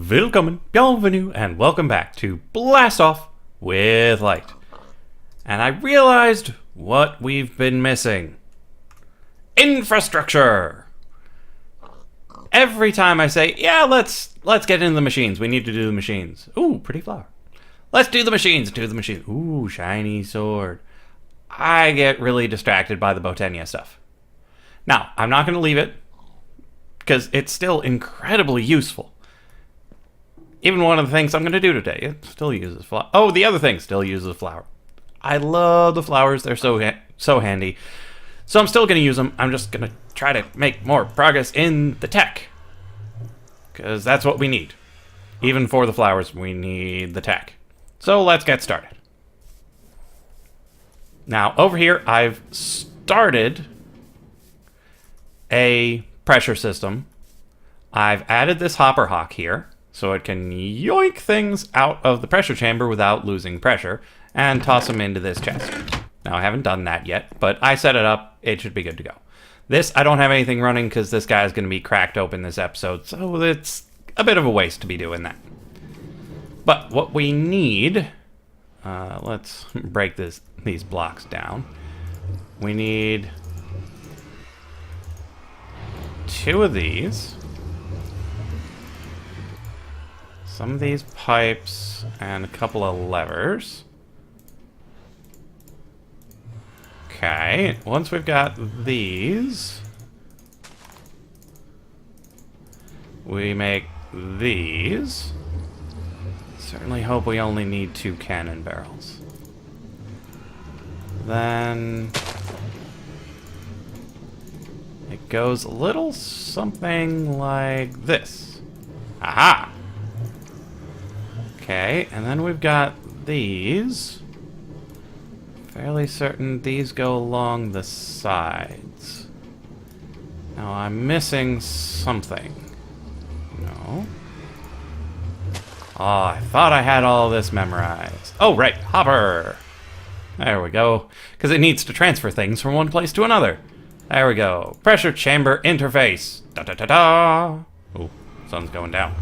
Willkommen, bienvenue, and welcome back to Blast Off with Light. And I realized what we've been missing. Infrastructure! Every time I say, yeah, let's get into the machines. We need to do the machines. Ooh, pretty flower. Let's do the machines, Ooh, shiny sword. I get really distracted by the Botania stuff. Now, I'm not going to leave it, because it's still incredibly useful. Even one of the things I'm going to do today, it still uses flower. Oh, the other thing still uses flower. I love the flowers. They're so handy. So I'm still going to use them. I'm just going to try to make more progress in the tech. Because that's what we need. Even for the flowers, we need the tech. So let's get started. Now, over here, I've started a pressure system. I've added this hopper hawk here, so it can yoink things out of the pressure chamber without losing pressure, and toss them into this chest. Now, I haven't done that yet, but I set it up. It should be good to go. This, I don't have anything running because this guy is going to be cracked open this episode, so it's a bit of a waste to be doing that. But what we need... let's break these blocks down. We need 2 of these. Some of these pipes and a couple of levers. Okay, once we've got these, we make these. Certainly hope we only need 2 cannon barrels. Then it goes a little something like this. Aha! Okay, and then we've got these. Fairly certain these go along the sides. Now I'm missing something. No. Oh, I thought I had all this memorized. Oh, right, hopper. There we go. Because it needs to transfer things from one place to another. There we go. Pressure chamber interface. Da-da-da-da. Oh, sun's going down.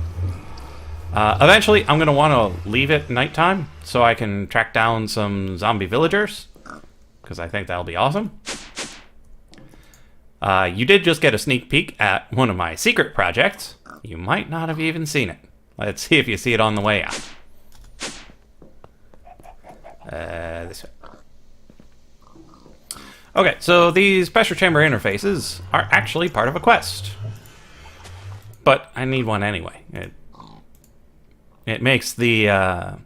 Eventually, I'm going to want to leave it nighttime so I can track down some zombie villagers, because I think that'll be awesome. You did just get a sneak peek at one of my secret projects. You might not have even seen it. Let's see if you see it on the way out. This way. Okay, so these pressure chamber interfaces are actually part of a quest. But I need one anyway. It makes the, I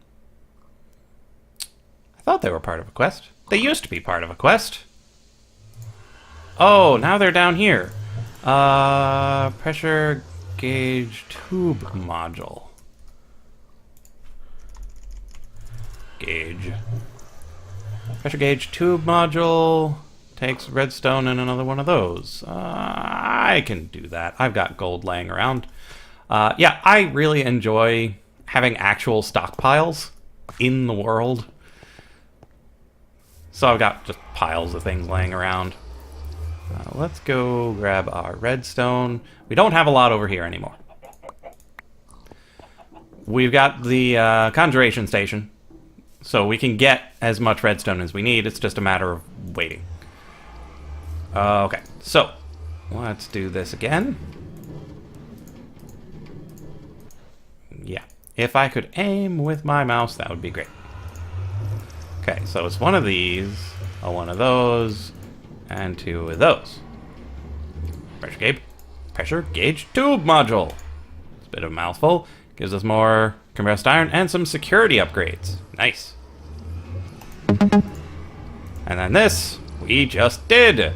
thought they were part of a quest. They used to be part of a quest. Oh, now they're down here. Pressure gauge tube module. Gauge. Pressure gauge tube module takes redstone and another one of those. I can do that. I've got gold laying around. Yeah, I really enjoy having actual stockpiles in the world. So I've got just piles of things laying around. Let's go grab our redstone. We don't have a lot over here anymore. We've got the conjuration station, so we can get as much redstone as we need. It's just a matter of waiting. Okay, so let's do this again. Yeah. If I could aim with my mouse, that would be great. Okay, so it's one of these, one of those, and 2 of those. Pressure gauge tube module. It's a bit of a mouthful. Gives us more compressed iron and some security upgrades. Nice. And then this, we just did.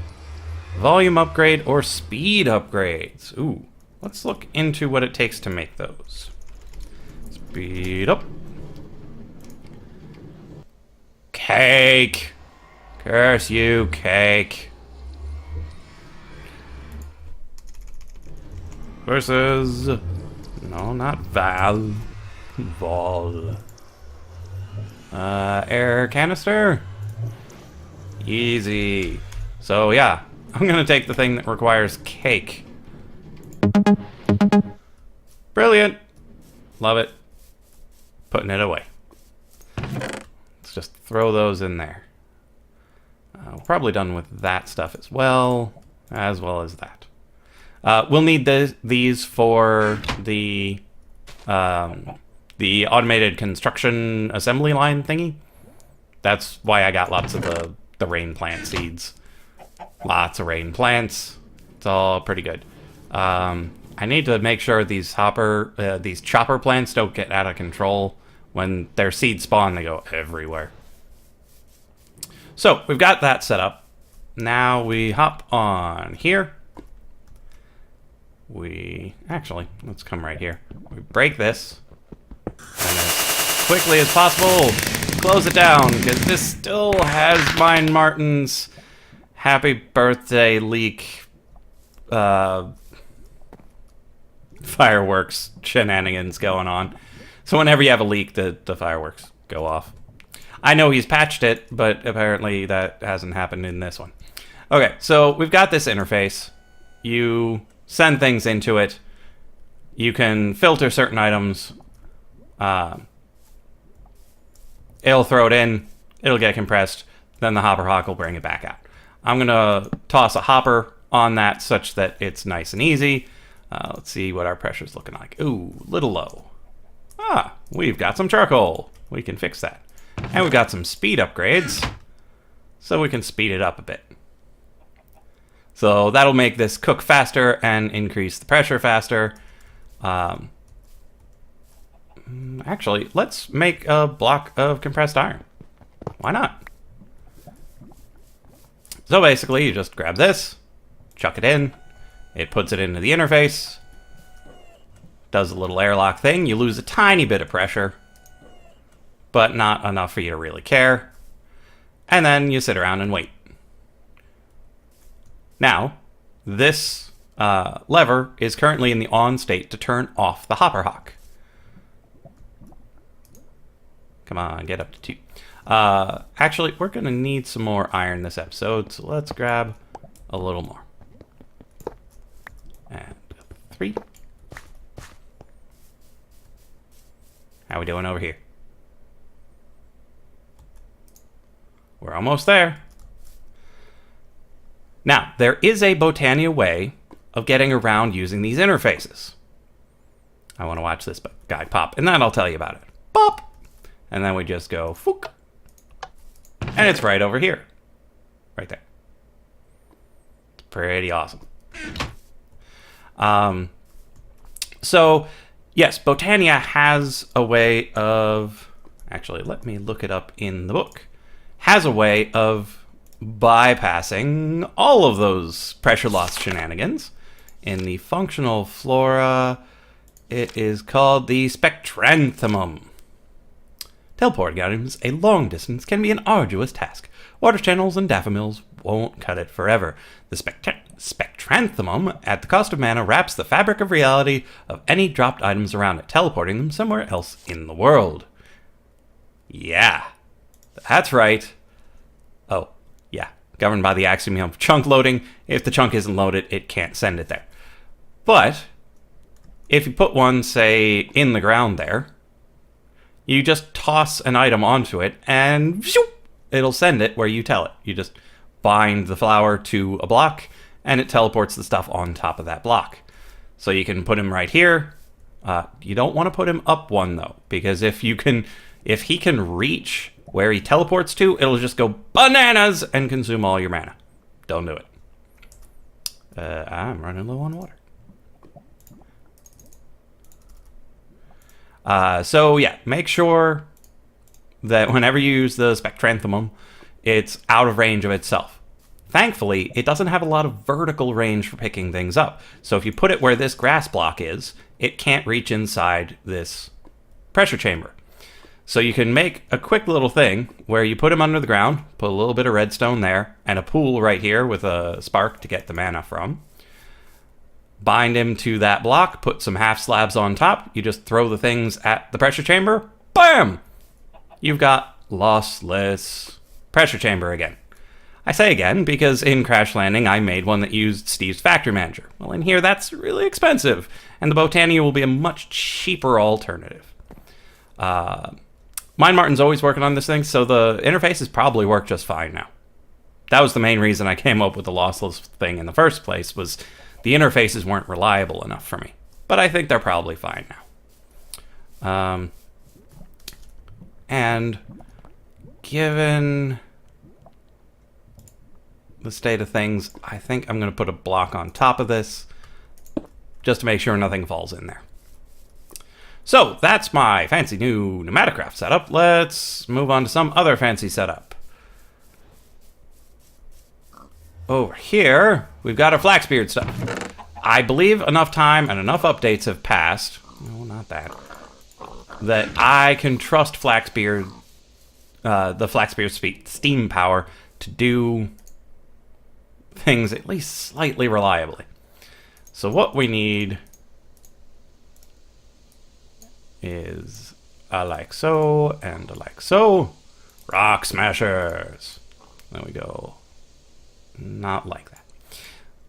Volume upgrade or speed upgrades. Ooh, let's look into what it takes to make those. Speed up. Cake. Curse you, cake. Versus... No, not Val. Vol. Air canister. Easy. So, yeah. I'm gonna take the thing that requires cake. Brilliant. Love it. Putting it away. Let's just throw those in there. We're probably done with that stuff as well as that. We'll need these for the automated construction assembly line thingy. That's why I got lots of the rain plant seeds. Lots of rain plants. It's all pretty good. I need to make sure these chopper plants don't get out of control. When their seeds spawn, they go everywhere. So we've got that set up. Now we hop on here. Actually, let's come right here. We break this. And as quickly as possible, close it down, because this still has Mine Martin's happy birthday leak fireworks shenanigans going on. So whenever you have a leak, the fireworks go off. I know he's patched it, but apparently that hasn't happened in this one. Okay, so we've got this interface. You send things into it. You can filter certain items. It'll throw it in. It'll get compressed. Then the hopper hawk will bring it back out. I'm going to toss a hopper on that such that it's nice and easy. Let's see what our pressure's looking like. Ooh, little low. We've got some charcoal. We can fix that. And we've got some speed upgrades, so we can speed it up a bit. So that'll make this cook faster and increase the pressure faster. Actually, let's make a block of compressed iron. Why not? So basically, you just grab this, chuck it in, it puts it into the interface, does a little airlock thing. You lose a tiny bit of pressure, but not enough for you to really care. And then you sit around and wait. Now, this lever is currently in the on state to turn off the hopper hawk. Come on, get up to 2. Actually, we're going to need some more iron this episode, so let's grab a little more. And 3. How we doing over here? We're almost there. Now, there is a Botania way of getting around using these interfaces. I want to watch this guy pop, and then I'll tell you about it. Pop! And then we just go, fook. And it's right over here. Right there. It's pretty awesome. So, yes, Botania has a way of... Actually, let me look it up in the book. Has a way of bypassing all of those pressure loss shenanigans. In the functional flora, it is called the spectranthemum. Teleporting items a long distance can be an arduous task. Water channels and daffodils won't cut it forever. The spectranthemum, at the cost of mana, wraps the fabric of reality of any dropped items around it, teleporting them somewhere else in the world. Yeah, that's right. Oh, yeah. Governed by the axiom of chunk loading. If the chunk isn't loaded, it can't send it there. But if you put one, say, in the ground there, you just toss an item onto it and it'll send it where you tell it. You just bind the flower to a block and it teleports the stuff on top of that block. So you can put him right here. You don't want to put him up one though, because if he can reach where he teleports to, it'll just go bananas and consume all your mana. Don't do it. I'm running low on water. So yeah, make sure that whenever you use the spectranthemum, it's out of range of itself. Thankfully, it doesn't have a lot of vertical range for picking things up. So if you put it where this grass block is, it can't reach inside this pressure chamber. So you can make a quick little thing where you put him under the ground, put a little bit of redstone there, and a pool right here with a spark to get the mana from. Bind him to that block, put some half slabs on top. You just throw the things at the pressure chamber. Bam! You've got lossless pressure chamber again. I say again because in Crash Landing I made one that used Steve's Factory Manager. Well, in here that's really expensive, and the Botania will be a much cheaper alternative. Mind Martin's always working on this thing, so the interfaces probably work just fine now. That was the main reason I came up with the lossless thing in the first place, was the interfaces weren't reliable enough for me. But I think they're probably fine now. And given the state of things, I think I'm going to put a block on top of this just to make sure nothing falls in there. So that's my fancy new Pneumaticraft setup. Let's move on to some other fancy setup. Over here, we've got our Flaxbeard stuff. I believe enough time and enough updates have passed, no, not that I can trust Flaxbeard, the Flaxbeard steam power to do things at least slightly reliably. So what we need is like so and like so. Rock smashers. There we go. Not like that.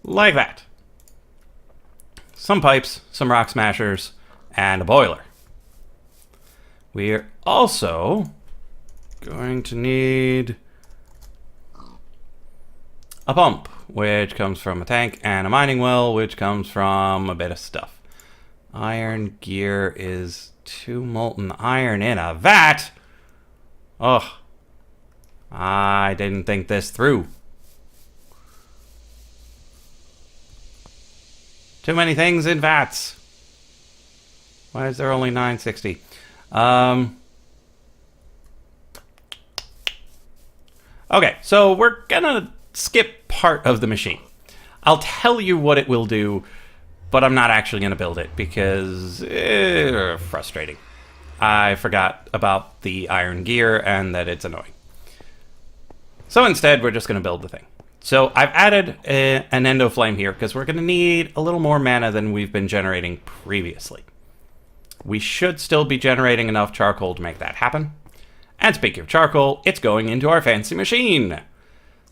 Like that. Some pipes, some rock smashers, and a boiler. We're also going to need a pump, which comes from a tank, and a mining well, which comes from a bit of stuff. Iron gear is 2 molten iron in a vat. Ugh. I didn't think this through. Too many things in vats. Why is there only 960? Okay, so we're gonna skip part of the machine. I'll tell you what it will do, but I'm not actually gonna build it because frustrating. I forgot about the iron gear and that it's annoying. So instead, we're just gonna build the thing. So I've added an endo flame here because we're going to need a little more mana than we've been generating previously. We should still be generating enough charcoal to make that happen. And speaking of charcoal, it's going into our fancy machine.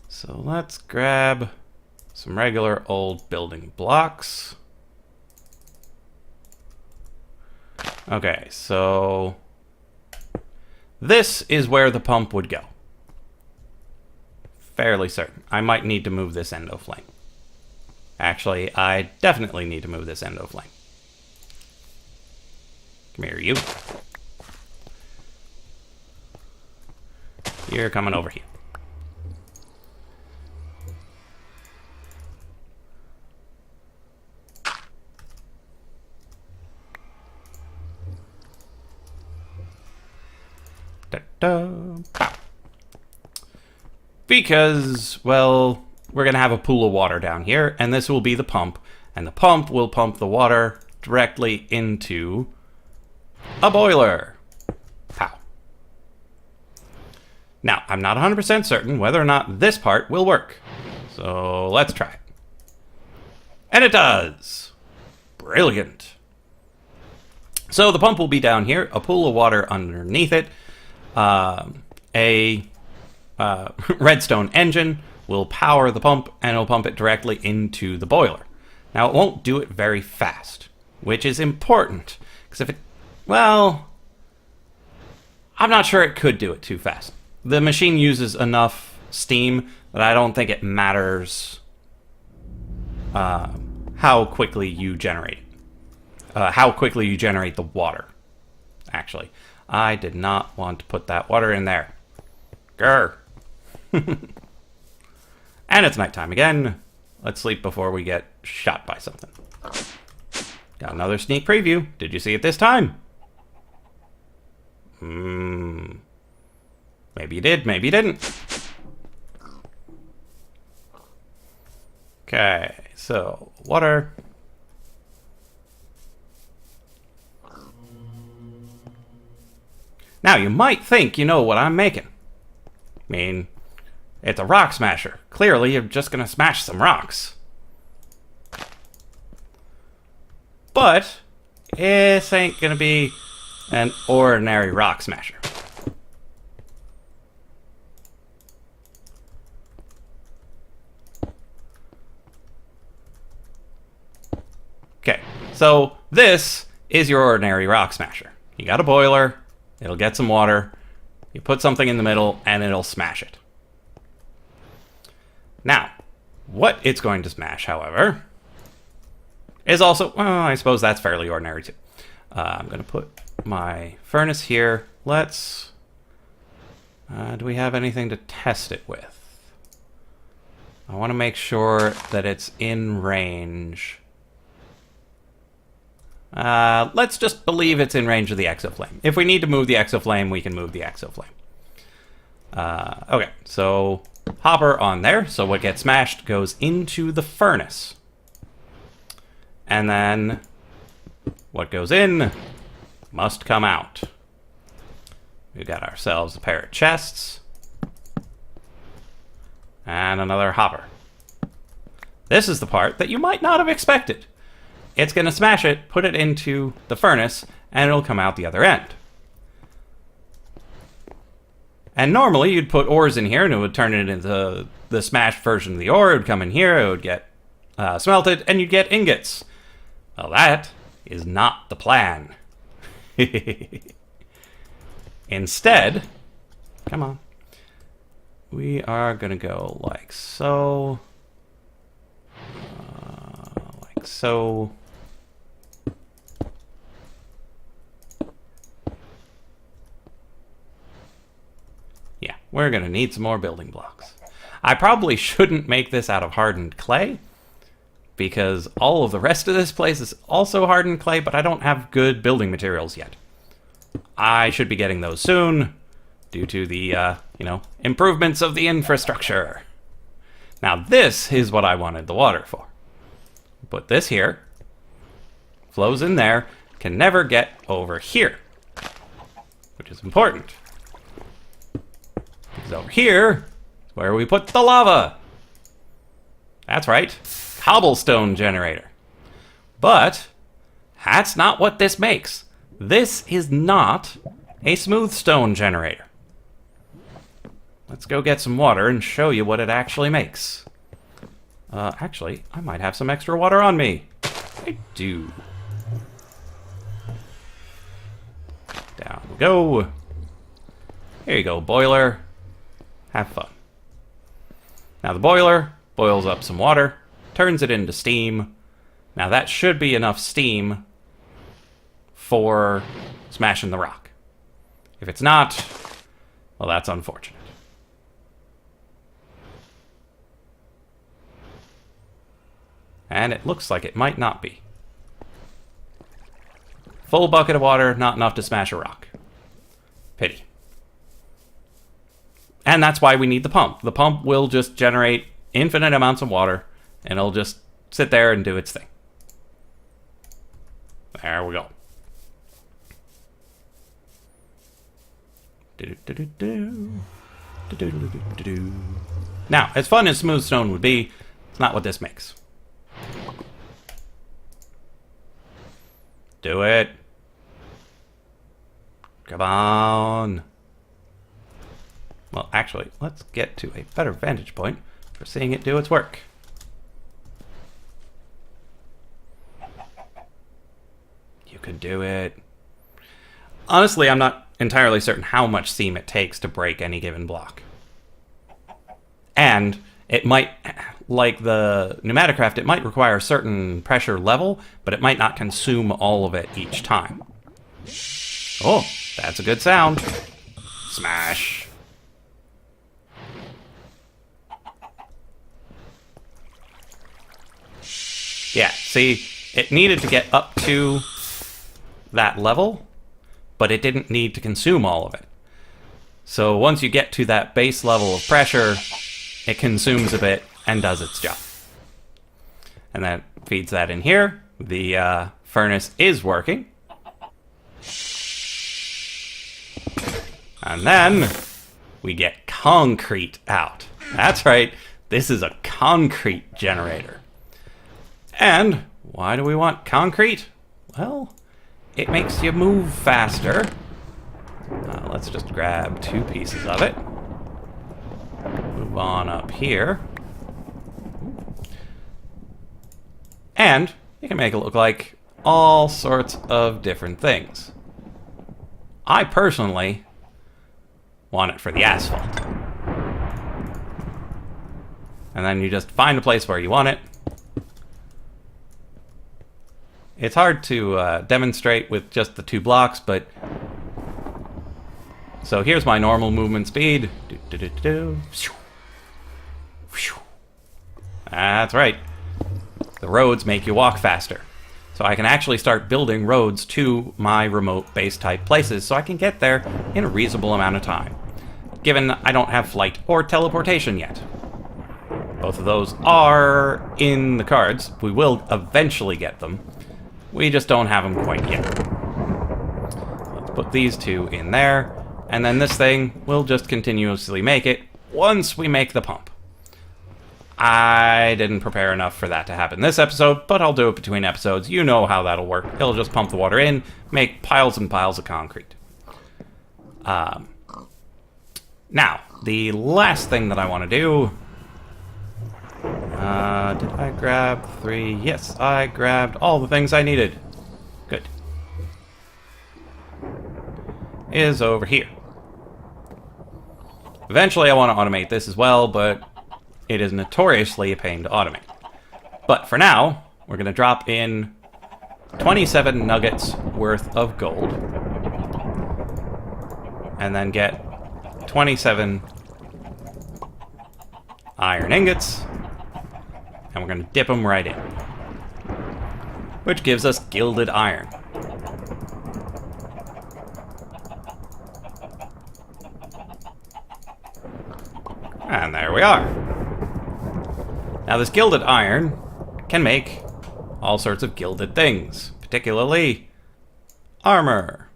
So let's grab some regular old building blocks. Okay, so this is where the pump would go. Fairly certain. I might need to move this endo flame. Actually, I definitely need to move this endo flame. Come here, you. You're coming over here. Da-da, pow. Because, well, we're going to have a pool of water down here, and this will be the pump, and the pump will pump the water directly into a boiler. Pow. Now, I'm not 100% certain whether or not this part will work, so let's try it. And it does. Brilliant. So the pump will be down here, a pool of water underneath it, redstone engine will power the pump, and it'll pump it directly into the boiler. Now, it won't do it very fast, which is important, because if it, well, I'm not sure it could do it too fast. The machine uses enough steam that I don't think it matters how quickly you generate it. How quickly you generate the water, actually. I did not want to put that water in there. Grr. And it's nighttime again. Let's sleep before we get shot by something. Got another sneak preview. Did you see it this time? Maybe you did, maybe you didn't. Okay, so water. Now, you might think you know what I'm making. I mean, it's a rock smasher. Clearly, you're just going to smash some rocks. But this ain't going to be an ordinary rock smasher. So this is your ordinary rock smasher. You got a boiler, it'll get some water, you put something in the middle, and it'll smash it. Now, what it's going to smash, however, is also, well, I suppose that's fairly ordinary too. I'm going to put my furnace here. Let's, do we have anything to test it with? I want to make sure that it's in range. Let's just believe it's in range of the exoflame. If we need to move the exoflame, we can move the exoflame. Okay, so hopper on there. So what gets smashed goes into the furnace. And then what goes in must come out. We got ourselves a pair of chests. And another hopper. This is the part that you might not have expected. It's going to smash it, put it into the furnace, and it'll come out the other end. And normally you'd put ores in here and it would turn it into the smashed version of the ore. It would come in here, it would get smelted, and you'd get ingots. Well, that is not the plan. Instead, come on. We are going to go like so. Like so. Yeah, we're going to need some more building blocks. I probably shouldn't make this out of hardened clay, because all of the rest of this place is also hardened clay, but I don't have good building materials yet. I should be getting those soon, due to the, improvements of the infrastructure. Now this is what I wanted the water for. Put this here, flows in there, can never get over here, which is important. Because over here is where we put the lava. That's right, cobblestone generator. But that's not what this makes. This is not a smooth stone generator. Let's go get some water and show you what it actually makes. Actually, I might have some extra water on me. I do. Down we go. Here you go, boiler. Have fun. Now the boiler boils up some water, turns it into steam. Now that should be enough steam for smashing the rock. If it's not, well, that's unfortunate. And it looks like it might not be. Full bucket of water, not enough to smash a rock. Pity. And that's why we need the pump. The pump will just generate infinite amounts of water, and it'll just sit there and do its thing. There we go. Now, as fun as smooth stone would be, it's not what this makes. Do it. Come on. Well, actually, let's get to a better vantage point for seeing it do its work. You can do it. Honestly, I'm not entirely certain how much steam it takes to break any given block. And it might, like the pneumaticraft, it might require a certain pressure level, but it might not consume all of it each time. Oh, that's a good sound. Smash. Yeah, see, it needed to get up to that level, but it didn't need to consume all of it. So once you get to that base level of pressure, it consumes a bit and does its job. And that feeds that in here. The furnace is working. And then we get concrete out. That's right, this is a concrete generator. And why do we want concrete? Well, it makes you move faster. Let's just grab 2 pieces of it. Move on up here. And you can make it look like all sorts of different things. I personally want it for the asphalt. And then you just find a place where you want it. It's hard to demonstrate with just the 2 blocks, but... So here's my normal movement speed. That's right. The roads make you walk faster. So I can actually start building roads to my remote base type places so I can get there in a reasonable amount of time. Given I don't have flight or teleportation yet. Both of those are in the cards. We will eventually get them. We just don't have them quite yet. Let's put these 2 in there. And then this thing will just continuously make it once we make the pump. I didn't prepare enough for that to happen this episode, but I'll do it between episodes. You know how that'll work. It'll just pump the water in, make piles and piles of concrete. Now, the last thing that I want to do... did I grab 3? Yes, I grabbed all the things I needed. Good. Is over here. Eventually I want to automate this as well, but it is notoriously a pain to automate. But for now, we're going to drop in 27 nuggets worth of gold. And then get 27 iron ingots. And we're going to dip them right in. Which gives us gilded iron. And there we are. Now this gilded iron can make all sorts of gilded things, particularly armor.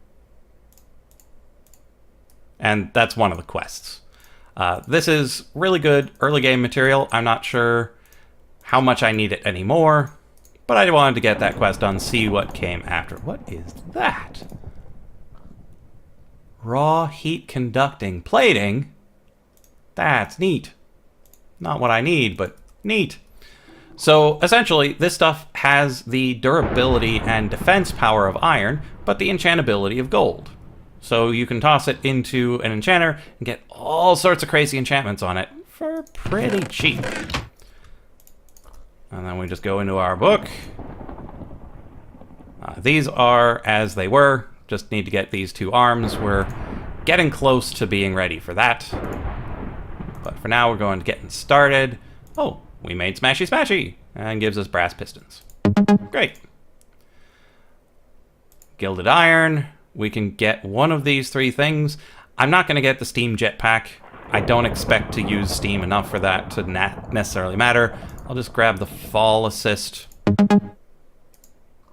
And that's one of the quests. This is really good early game material. I'm not sure how much I need it anymore, but I wanted to get that quest done, see what came after. What is that? Raw heat conducting plating? That's neat. Not what I need, but neat. So essentially, this stuff has the durability and defense power of iron, but the enchantability of gold. So you can toss it into an enchanter and get all sorts of crazy enchantments on it for pretty cheap. And then we just go into our book. These are as they were. Just need to get these 2 arms. We're getting close to being ready for that. But for now, we're going to get started. Oh, we made Smashy Smashy, and gives us brass pistons. Great. Gilded iron. We can get one of these 3 things. I'm not going to get the steam jetpack. I don't expect to use steam enough for that to necessarily matter. I'll just grab the fall assist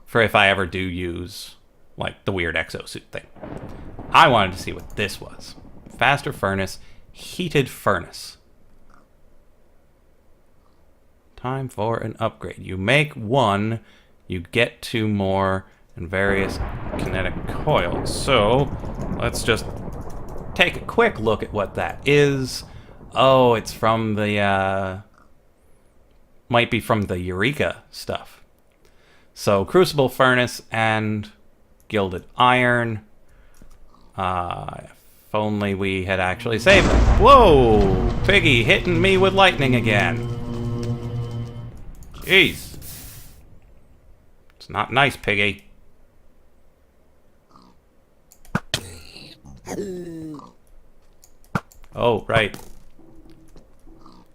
for if I ever do use, like, the weird exosuit thing. I wanted to see what this was. Faster furnace. Heated furnace. Time for an upgrade. You make 1, you get 2 more, and various kinetic coils. So, let's just take a quick look at what that is. Oh, it's from the, might be from the Eureka stuff. So, crucible furnace and gilded iron. If only we had actually saved it. Whoa! Piggy hitting me with lightning again. Jeez. It's not nice, Piggy. Oh, right.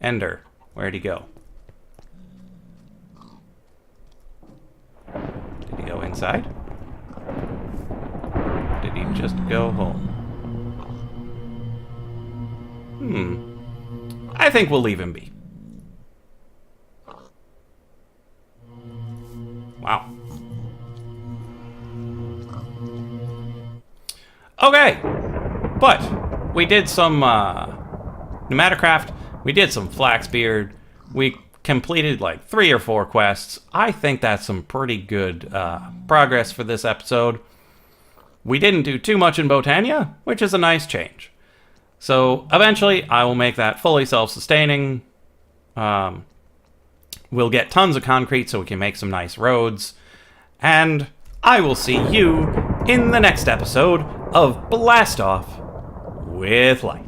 Ender. Where'd he go? Did he go inside? Did he just go home? I think we'll leave him be. Wow. Okay. But we did some pneumaticraft. We did some flaxbeard. We completed like 3 or 4 quests. I think that's some pretty good progress for this episode. We didn't do too much in Botania, which is a nice change. So eventually I will make that fully self-sustaining. We'll get tons of concrete so we can make some nice roads. And I will see you in the next episode of Blast Off with Light.